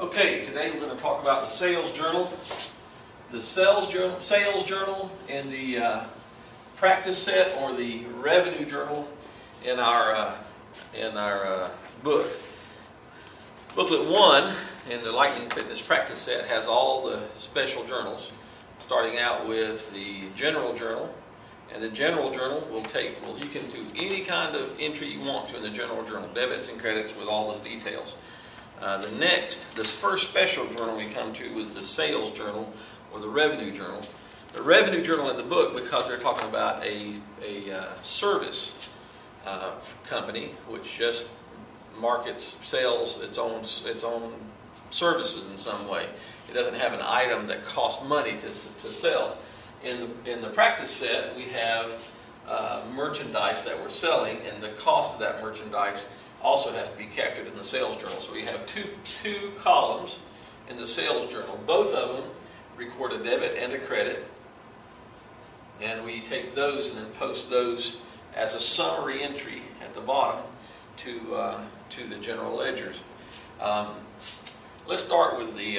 Okay, today we're going to talk about the sales journal, sales journal in the practice set, or the revenue journal in our book. Booklet 1 in the Lightning Fitness practice set has all the special journals, starting out with the general journal. And the general journal you can do any kind of entry you want to in the general journal, debits and credits with all the details. This first special journal we come to is the sales journal, or the revenue journal. The revenue journal in the book, because they're talking about a service company which just sells its own services in some way. It doesn't have an item that costs money to sell. In the practice set, we have merchandise that we're selling, and the cost of that merchandise also has to be captured in the sales journal. So we have two columns in the sales journal. Both of them record a debit and a credit, and we take those and then post those as a summary entry at the bottom to the general ledgers. Let's start with the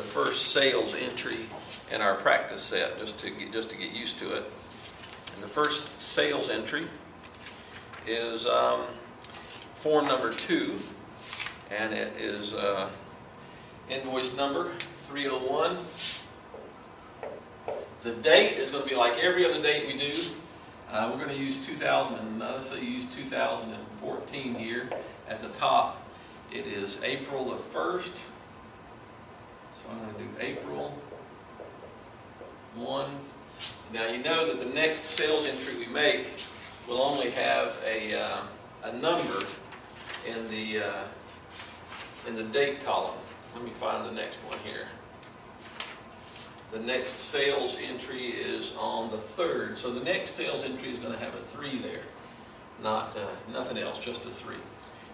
first sales entry in our practice set, just to get used to it. And the first sales entry is form number 2, and it is invoice number 301. The date is going to be like every other date we do. We're going to use 2014 here at the top. It is April the 1st. So I'm going to do April 1. Now you know that the next sales entry we make will only have a number in the date column. Let me find the next one here. The next sales entry is on the 3rd. So the next sales entry is going to have a 3 there, nothing else, just a 3.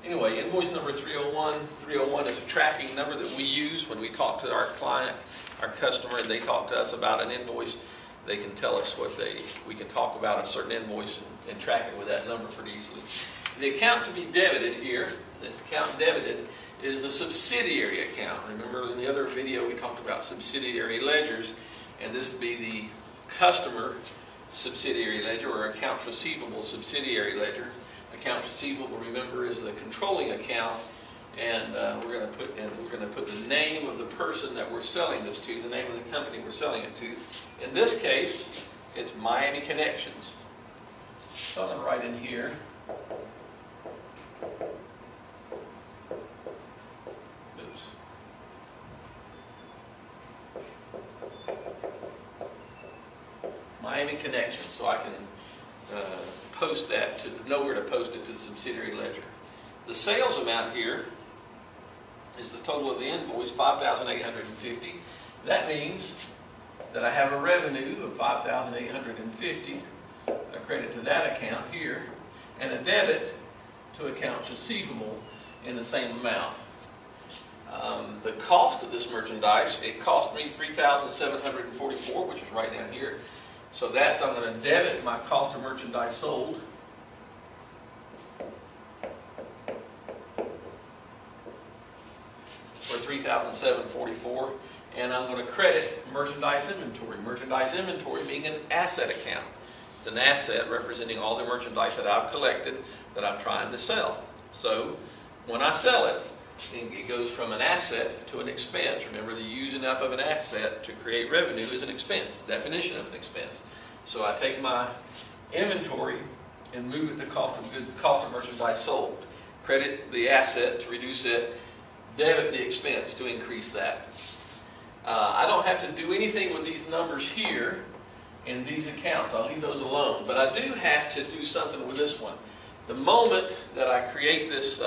Anyway, invoice number 301. 301 is a tracking number that we use when we talk to our client, our customer, and they talk to us about an invoice. They can tell us we can talk about a certain invoice and track it with that number pretty easily. The account to be debited here, this account debited, is the subsidiary account. Remember in the other video we talked about subsidiary ledgers, and this would be the customer subsidiary ledger, or accounts receivable subsidiary ledger. Accounts receivable, remember, is the controlling account, and we're going to put the name of the person that we're selling this to, the name of the company we're selling it to. In this case, it's Miami Connections. So I'm going to write in here Miami Connections, so I can post that know where to post it to the subsidiary ledger. The sales amount here is the total of the invoice, $5,850. That means that I have a revenue of $5,850, a credit to that account here, and a debit to accounts receivable in the same amount. The cost of this merchandise, it cost me $3,744, which is right down here. So I'm going to debit my cost of merchandise sold for $3,744, and I'm going to credit merchandise inventory. Merchandise inventory being an asset account. It's an asset representing all the merchandise that I've collected that I'm trying to sell. So when I sell it, it goes from an asset to an expense. Remember, the using up of an asset to create revenue is an expense, the definition of an expense. So I take my inventory and move it to cost of merchandise sold. Credit the asset to reduce it, debit the expense to increase that. I don't have to do anything with these numbers here in these accounts. I'll leave those alone. But I do have to do something with this one. The moment that I create this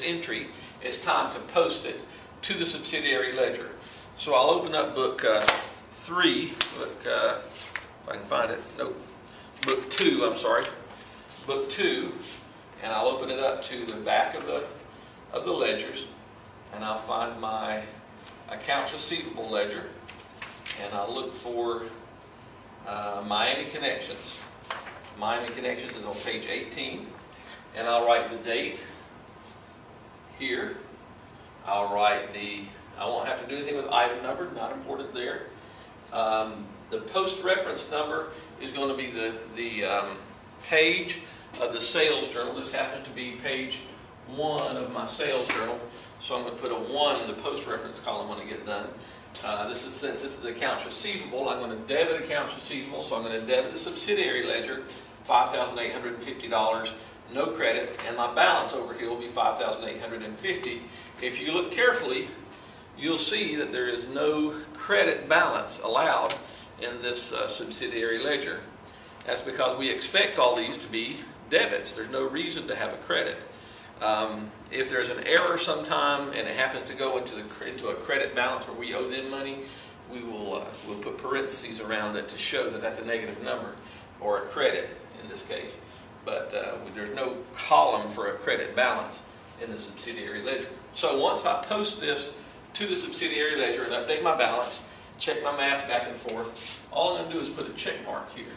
entry, it's time to post it to the subsidiary ledger. So I'll open up book 3, if I can find it, nope, book 2, I'm sorry, book 2, and I'll open it up to the back of the ledgers, and I'll find my accounts receivable ledger, and I'll look for Miami Connections. Miami Connections is on page 18, and I'll write the date here, I'll write I won't have to do anything with item number, not important there. The post reference number is going to be the page of the sales journal. This happens to be page 1 of my sales journal, so I'm going to put a 1 in the post reference column when I get done. Since this is the accounts receivable, I'm going to debit accounts receivable, so I'm going to debit the subsidiary ledger, $5,850, no credit, and my balance over here will be $5,850. If you look carefully, you'll see that there is no credit balance allowed in this subsidiary ledger. That's because we expect all these to be debits. There's no reason to have a credit. If there's an error sometime and it happens to go into a credit balance where we owe them money, we'll put parentheses around it to show that that's a negative number, or a credit in this case. But there's no column for a credit balance in the subsidiary ledger. So once I post this to the subsidiary ledger and update my balance, check my math back and forth, all I'm going to do is put a check mark here.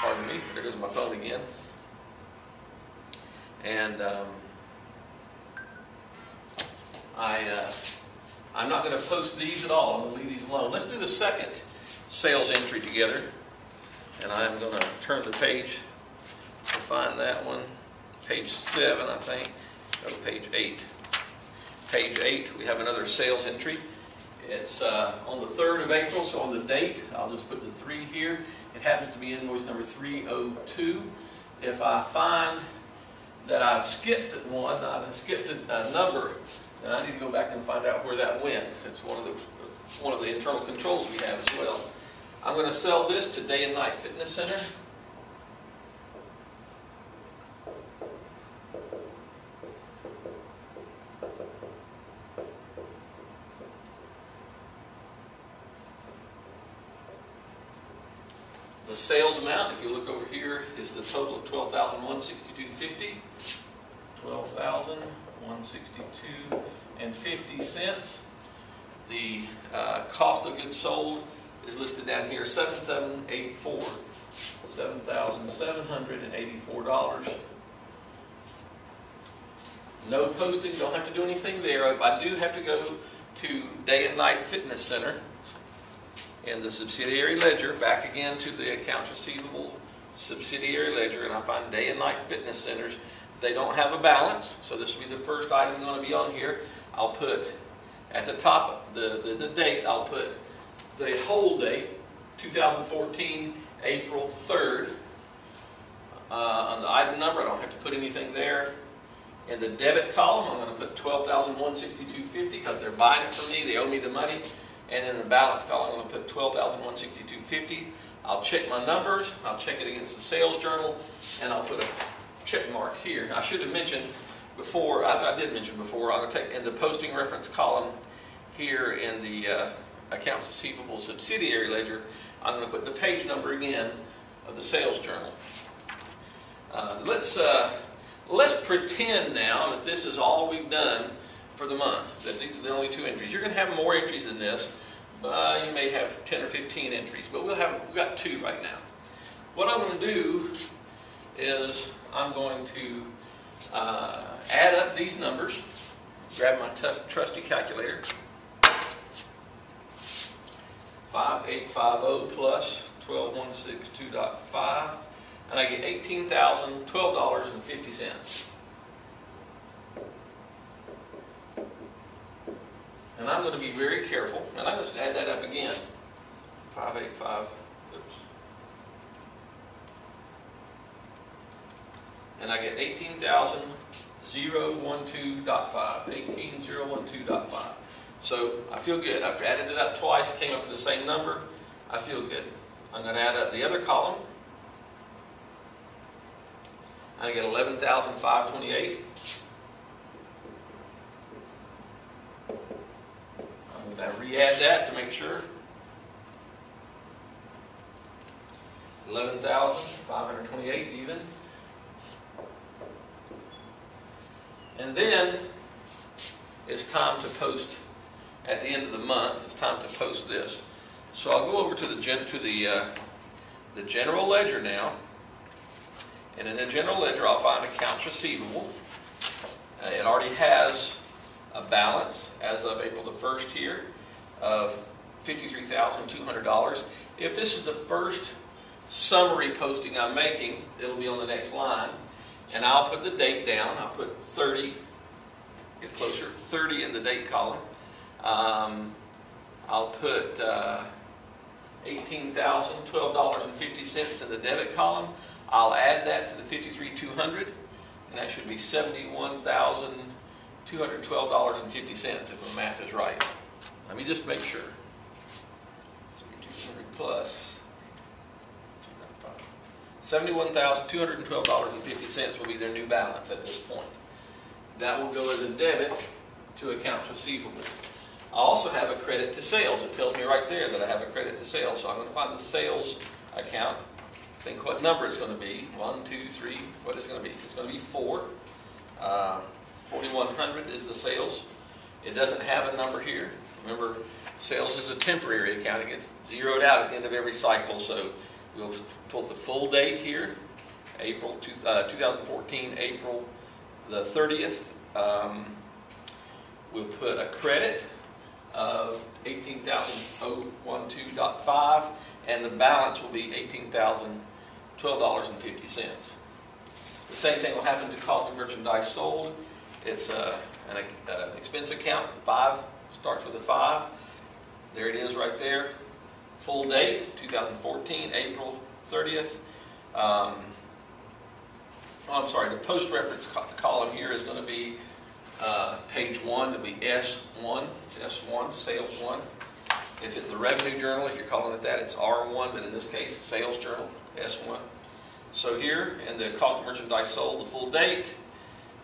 Pardon me, there goes my phone again. And I'm not going to post these at all. I'm going to leave these alone. Let's do the second sales entry together. And I'm going to turn the page to find that one. Page 7, I think. No, page 8. Page 8, we have another sales entry. It's on the 3rd of April, so on the date, I'll just put the 3 here. It happens to be invoice number 302. If I find that I've skipped one, I've skipped a number, then I need to go back and find out where that went. It's one of the internal controls we have as well. I'm going to sell this to Day and Night Fitness Center. The sales amount, if you look over here, is the total of $12,162.50. $12,162.50. The cost of goods sold is listed down here, $7,784. $7,784. No posting, don't have to do anything there. If I do have to go to Day and Night Fitness Center in the subsidiary ledger, back again to the accounts receivable subsidiary ledger, and I find Day and Night Fitness Centers, they don't have a balance, so this will be the first item going to be on here. I'll put at the top the date, I'll put the whole date, 2014, April 3rd. On the item number, I don't have to put anything there. In the debit column, I'm going to put $12,162.50 because they're buying it from me, they owe me the money. And in the balance column, I'm going to put $12,162.50. I'll check my numbers, I'll check it against the sales journal, and I'll put a check mark here. I should have mentioned before, I did mention before, I'm going to take in the posting reference column here in the accounts receivable subsidiary ledger, I'm going to put the page number again of the sales journal. Let's pretend now that this is all we've done for the month, that these are the only 2 entries. You're going to have more entries than this. You may have 10 or 15 entries, but we've got 2 right now. What I'm going to do is I'm going to add up these numbers, grab my trusty calculator, 5850 plus 12162.5, and I get $18,012.50. And I'm going to be very careful, and I'm going to add that up again. 585, oops. And I get 18,012.5, 18,012.5. So I feel good. After added it up twice, it came up with the same number. I feel good. I'm going to add up the other column. I get 11,528. I'm going to re-add that to make sure. 11,528 even. And then it's time to post at the end of the month. It's time to post this. So I'll go over to the general ledger now. And in the general ledger, I'll find accounts receivable. It already has a balance as of April the 1st here of $53,200. If this is the first summary posting I'm making, it'll be on the next line. And I'll put the date down. I'll put 30, get closer, 30 in the date column. I'll put $18,012.50 in the debit column. I'll add that to the $53,200, and that should be $71,212.50 if the math is right. Let me just make sure. 200 plus $71,212.50 will be their new balance at this point. That will go as a debit to accounts receivable. I also have a credit to sales. It tells me right there that I have a credit to sales. So I'm going to find the sales account. Think what number it's going to be. 1, 2, 3. What is it going to be? It's going to be 4. 4,100 is the sales. It doesn't have a number here. Remember, sales is a temporary account. It gets zeroed out at the end of every cycle. So we'll put the full date here. April 2014, April the 30th. We'll put a credit of $18,012.5, and the balance will be $18,012.50. The same thing will happen to cost of merchandise sold. It's an expense account. 5 starts with a 5. There it is right there. Full date 2014, April 30th. I'm sorry, the post reference column here is going to be page 1, it'll be S1, S1, sales 1. If it's a revenue journal, if you're calling it that, it's R1, but in this case, sales journal, S1. So here, in the cost of merchandise sold, the full date,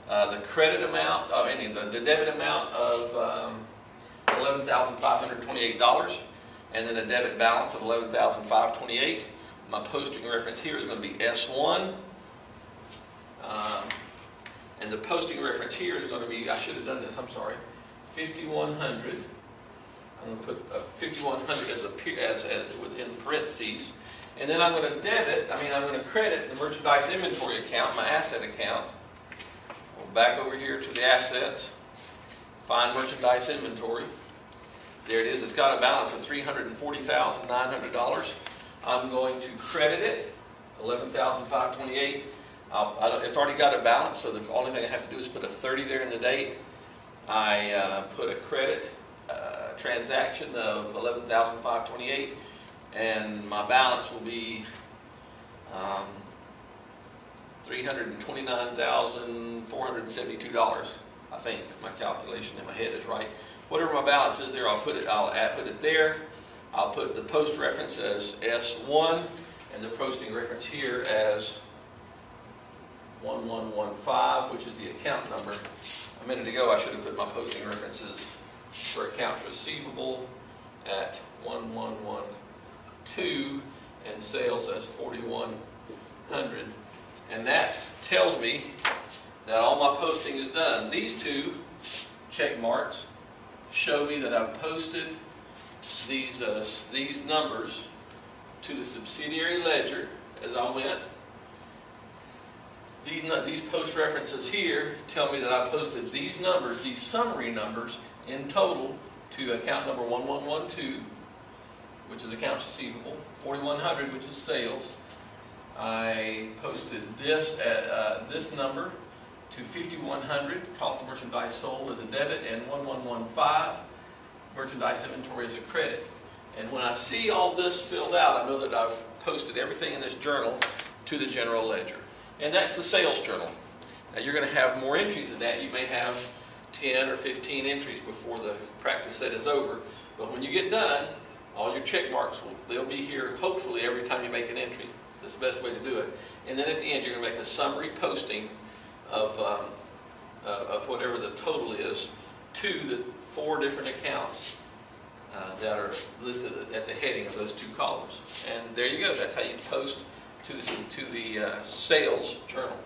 the credit amount, the debit amount of $11,528, and then a debit balance of $11,528. My posting reference here is going to be S1. And the posting reference here is going to be, I should have done this, I'm sorry, 5,100. I'm going to put 5,100 as within parentheses. And then I'm going to I'm going to credit the merchandise inventory account, my asset account. Go back over here to the assets, find merchandise inventory. There it is. It's got a balance of $340,900. I'm going to credit it, $11,528. It's already got a balance, so the only thing I have to do is put a 30 there in the date. I put a credit transaction of $11,528, and my balance will be $329,472. I think, if my calculation in my head is right. Whatever my balance is there, I'll put it there. I'll put the post reference as S1, and the posting reference here as 1115, which is the account number. A minute ago, I should have put my posting references for accounts receivable at 1112 and sales as 4,100. And that tells me that all my posting is done. These two check marks show me that I've posted these numbers to the subsidiary ledger as I went. These post references here tell me that I posted these numbers, these summary numbers, in total to account number 1112, which is accounts receivable, 4,100, which is sales. I posted this this number to 5,100, cost of merchandise sold as a debit, and 1115, merchandise inventory as a credit. And when I see all this filled out, I know that I've posted everything in this journal to the general ledger. And that's the sales journal. Now you're going to have more entries than that. You may have 10 or 15 entries before the practice set is over. But when you get done, all your check marks, they'll be here hopefully every time you make an entry. That's the best way to do it. And then at the end, you're going to make a summary posting of whatever the total is to the 4 different accounts that are listed at the heading of those 2 columns. And there you go. That's how you post to the sales journal.